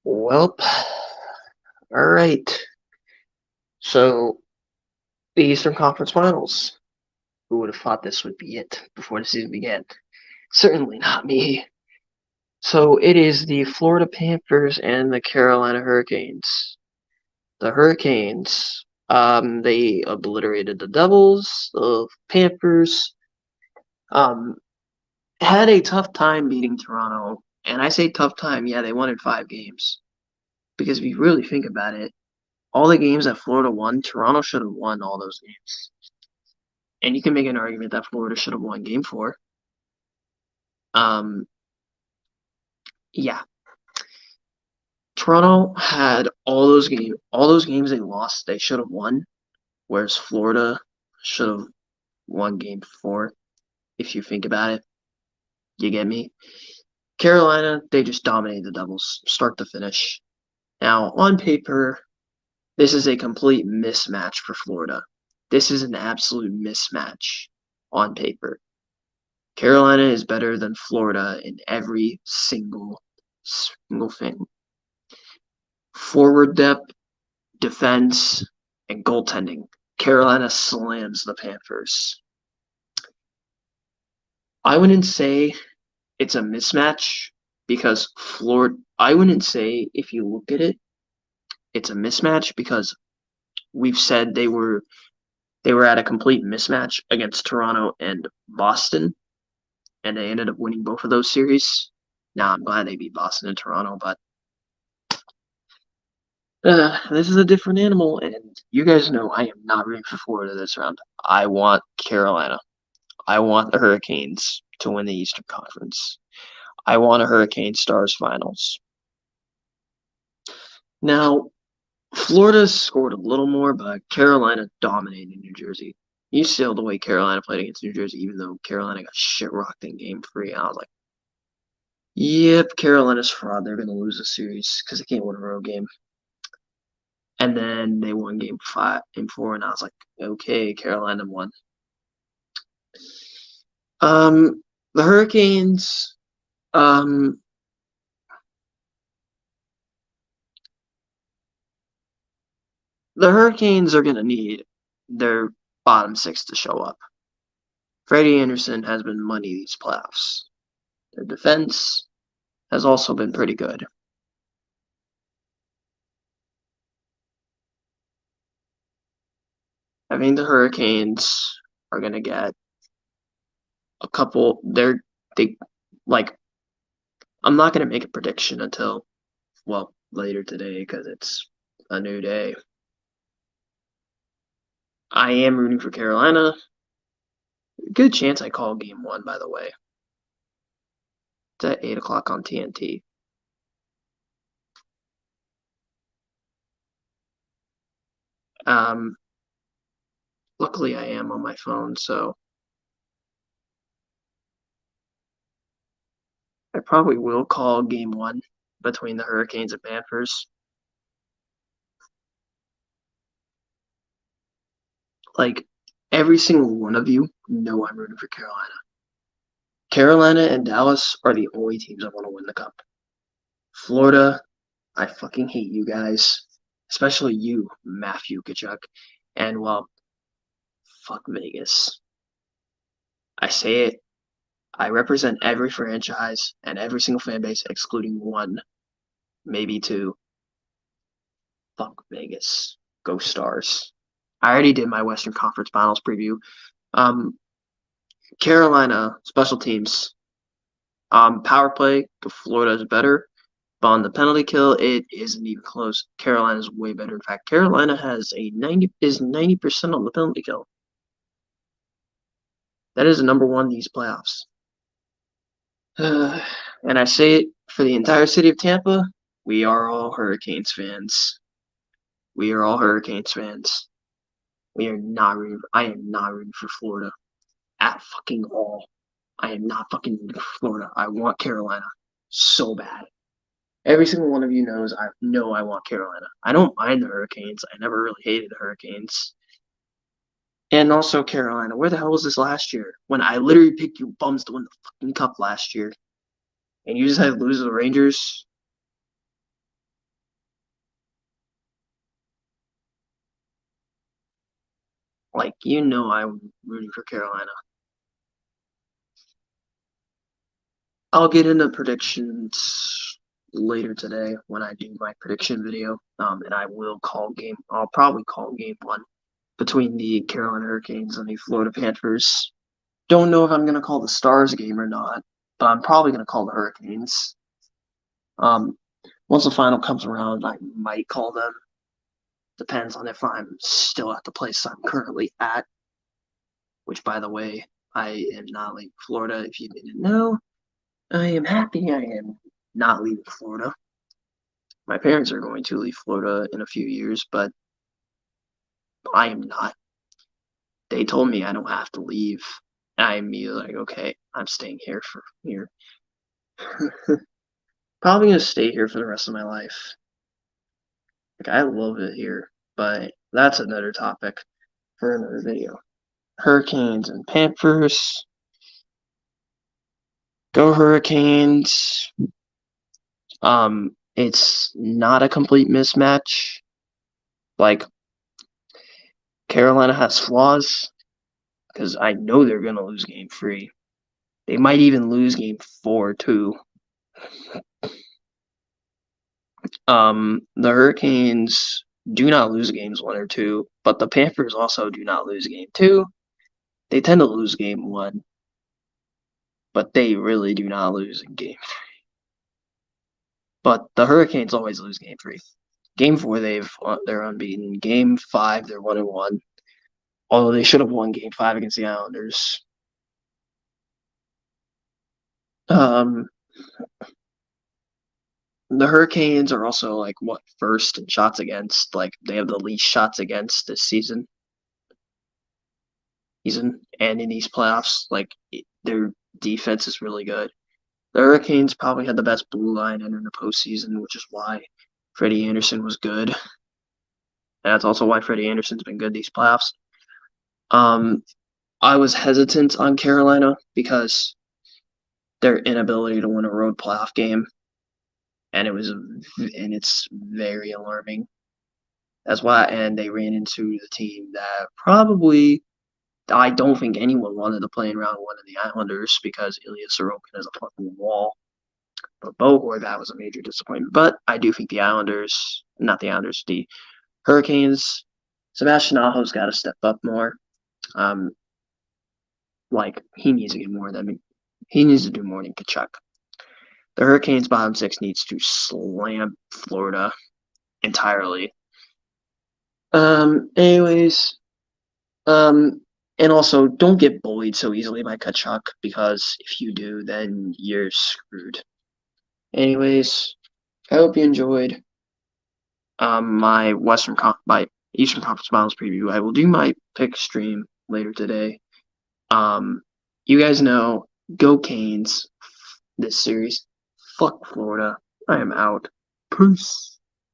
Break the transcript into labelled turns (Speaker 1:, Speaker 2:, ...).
Speaker 1: Welp. All right. So, the Eastern Conference Finals. Who would have thought this would be it before the season began? Certainly not me. So, it is the Florida Panthers and the Carolina Hurricanes. The Hurricanes, they obliterated the Devils. The Panthers, um, had a tough time beating Toronto. And I say tough time, yeah, they won in 5 games. Because if you really think about it, all the games that Florida won, Toronto should have won all those games. And you can make an argument that Florida should have won game 4. Um, yeah. Toronto had all those games they lost, they should have won, whereas Florida should have won game 4, if you think about it. You get me? Carolina, they just dominated the Devils, start to finish. Now, on paper, this is a complete mismatch for Florida. This is an absolute mismatch on paper. Carolina is better than Florida in every single thing. Forward depth, defense, and goaltending. Carolina slams the Panthers. I wouldn't say it's a mismatch because Florida. I wouldn't say if you look at it, it's a mismatch because we've said they were at a complete mismatch against Toronto and Boston, and they ended up winning both of those series. Now I'm glad they beat Boston and Toronto, but this is a different animal, and you guys know I am not rooting for Florida this round. I want Carolina. I want the Hurricanes to win the Eastern Conference. I want a Hurricane Stars finals. Now, Florida scored a little more, but Carolina dominated New Jersey. You saw the way Carolina played against New Jersey, even though Carolina got shit rocked in game 3. I was like, yep, Carolina's fraud. They're going to lose the series because they can't win a road game. And then they won game 5 and 4, and I was like, okay, Carolina won. The Hurricanes, the Hurricanes are going to need their bottom 6 to show up. Freddie Anderson has been money these playoffs. Their defense has also been pretty good. I think the Hurricanes are going to get a couple. They like. I'm not going to make a prediction until later today because it's a new day. I am rooting for Carolina. Good chance I call game 1, by the way. It's at 8 o'clock on TNT. Luckily, I am on my phone, so I probably will call game 1 between the Hurricanes and Panthers. Like, every single one of you know I'm rooting for Carolina. Carolina and Dallas are the only teams that want to win the cup. Florida, I fucking hate you guys. Especially you, Matthew Tkachuk. And, fuck Vegas. I say it. I represent every franchise and every single fan base, excluding 1, maybe 2. Fuck Vegas. Go Stars. I already did my Western Conference Finals preview. Carolina, special teams. Power play, Florida is better. But on the penalty kill, it isn't even close. Carolina's way better. In fact, Carolina has 90% on the penalty kill. That is number 1 these playoffs. And I say it for the entire city of Tampa, we are all Hurricanes fans. We are all Hurricanes fans. I am not rooting for Florida at fucking all. I am not fucking rooting for Florida. I want Carolina so bad. Every single one of you knows I want Carolina. I don't mind the Hurricanes. I never really hated the Hurricanes. And also Carolina. Where the hell was this last year? When I literally picked you bums to win the fucking cup last year. And you just had to lose to the Rangers. Like, you know I'm rooting for Carolina. I'll get into predictions later today when I do my prediction video. And I'll probably call game one between the Carolina Hurricanes and the Florida Panthers. Don't know if I'm gonna call the Stars game or not, but I'm probably gonna call the Hurricanes. Um, Once the final comes around, I might call them. Depends on if I'm still at the place I'm currently at, which, by the way, I am not leaving Florida. If you didn't know, I am happy I am not leaving Florida. My parents are going to leave Florida in a few years, but I am not. They told me I don't have to leave. I'm like, okay, I'm staying here for here. Probably gonna stay here for the rest of my life. Like, I love it here, but that's another topic for another video. Hurricanes and Panthers. Go Hurricanes. It's not a complete mismatch. Like, Carolina has flaws because I know they're gonna lose game 3. They might even lose game 4 too. The Hurricanes do not lose games 1 or 2, but the Panthers also do not lose game 2. They tend to lose game 1, but they really do not lose in game 3. But the Hurricanes always lose game 3. Game 4, they're unbeaten. Game 5, they're 1-1. Although they should have won game 5 against the Islanders. The Hurricanes are also like first in shots against. Like, they have the least shots against this season. And in these playoffs, like, their defense is really good. The Hurricanes probably had the best blue line entering the postseason, which is why Freddie Andersen was good. And that's also why Freddie Andersen's been good these playoffs. I was hesitant on Carolina because their inability to win a road playoff game, and it's very alarming. That's why, and they ran into the team that probably I don't think anyone wanted to play in round 1 of the Islanders because Ilya Sorokin is a fucking wall. But Bo Horvat was a major disappointment. But I do think the Hurricanes, Sebastian Aho's got to step up more. He needs to get more than he needs to do more than Tkachuk. The Hurricanes' bottom 6 needs to slam Florida entirely. Anyways, and also don't get bullied so easily by Tkachuk, because if you do, then you're screwed. Anyways, I hope you enjoyed my Eastern Conference Finals preview. I will do my pick stream later today. You guys know, go Canes this series. Fuck Florida. I am out. Peace.